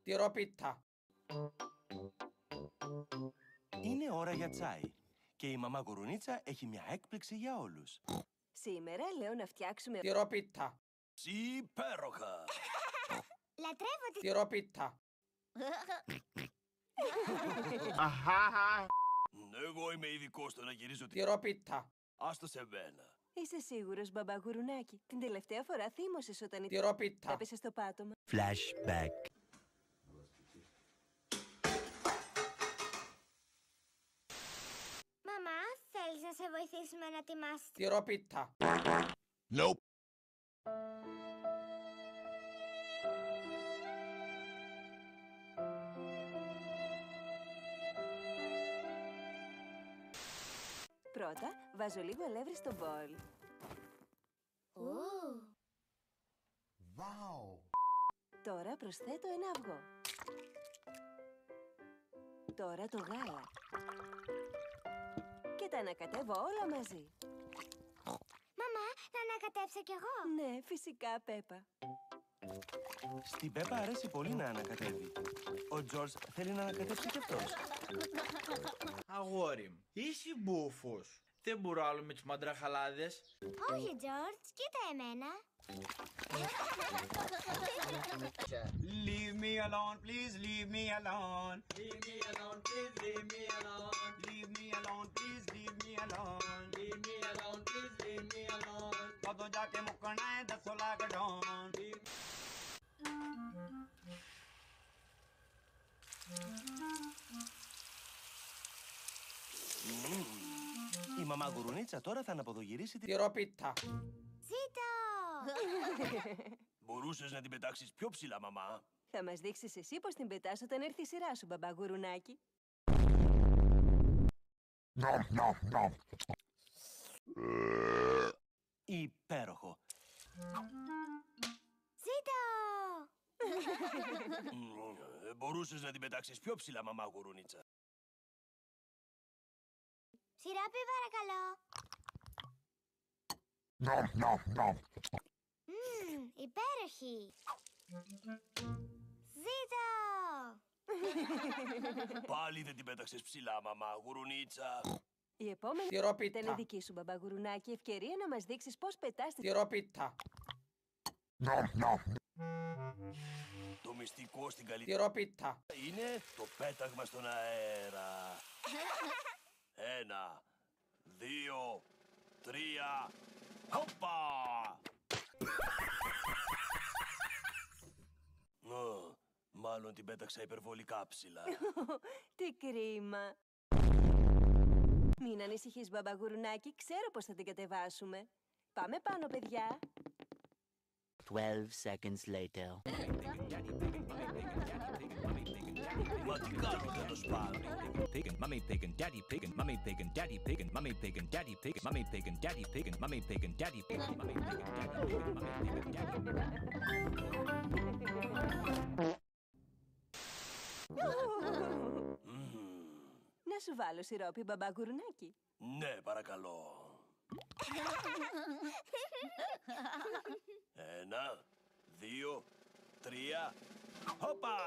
Τυρόπιτα. Είναι ώρα για τσάι και η μαμά Γουρουνίτσα έχει μια έκπληξη για όλους. Σήμερα λέω να φτιάξουμε Τυρόπιτα. Υπέροχα! Λατρεύω τη... Τυρόπιτα. Εγώ είμαι ειδικός στο να γυρίζω Τυρόπιτα. Άστο σε μένα. Είσαι σίγουρος, μπαμπά Γουρουνάκη? Την τελευταία φορά θύμωσες όταν η Τυρόπιτα. έπεσε στο πάτωμα. Flashback. Μαμά, θέλεις να σε βοηθήσουμε να ετοιμάσεις... Τυρόπιτα. Nope. Πρώτα, βάζω λίγο αλεύρι στο μπολ. Τώρα προσθέτω ένα αυγό. Τώρα το γάλα. Και τα ανακατεύω όλα μαζί. Μαμά, να ανακατέψω κι εγώ. Ναι, φυσικά, Πέπα. Στην Πέπα αρέσει πολύ να ανακατεύει. Ο Τζορτζ θέλει να ανακατέψει κι αυτός. Αγόρι μου, είσαι μπούφος. Δεν μπορώ άλλο με τις μαντραχαλάδες. Όχι, Τζορτζ, κοίτα εμένα. Leave me alone, please leave me alone. Leave me alone, please leave me alone. Leave me alone, please leave me alone. Leave me alone, please leave me alone. कदों जाके मुकना है 10 लाख डॉन. Η μαμά Γουρουνίτσα τώρα θα αναποδογυρίσει τη... Τυρόπιτα. Ζήτω! Μπορούσες να την πετάξεις πιο ψηλά, μαμά. Θα μας δείξεις εσύ πώς την πετάς όταν έρθει η σειρά σου, μπαμπά Γουρουνάκη. Υπέροχο. Ζήτω! Μπορούσες να την πετάξεις πιο ψηλά, μαμά Γουρουνίτσα. Σιράπι, παρακαλώ. Υπέροχη. Ζήτω! Πάλι δεν την πέταξες ψηλά, μαμά Γουρουνίτσα. Η επόμενη Τυρόπιτα. ήταν δική σου, μπαμπά Γουρουνάκη. Ευκαιρία να μας δείξεις πώς πετάς τη... Τυρόπιτα. Το μυστικό στην καλή... Τυρόπιτα. είναι το πέταγμα στον αέρα. 1, 2, 3... Χοπα! Μάλλον την πέταξα υπερβολικά ψηλά. Τι κρίμα. Μην ανησυχείς, μπαμπά Γουρουνάκη. Ξέρω πώς θα την κατεβάσουμε. Πάμε πάνω, παιδιά. 12 seconds later. Μα τι κάνω τέλος πάντων. Pig and mummy pig and daddy pig and mummy pig and daddy pig and mummy pig and daddy pig and mummy pig and daddy pig and mummy pig and daddy pig and mummy pig and daddy pig and mummy pig and daddy. Να σου βάλω σιρόπι, μπαμπά Γουρουνάκη. Ναι, παρακαλώ. 1, 2, 3... Χοπα!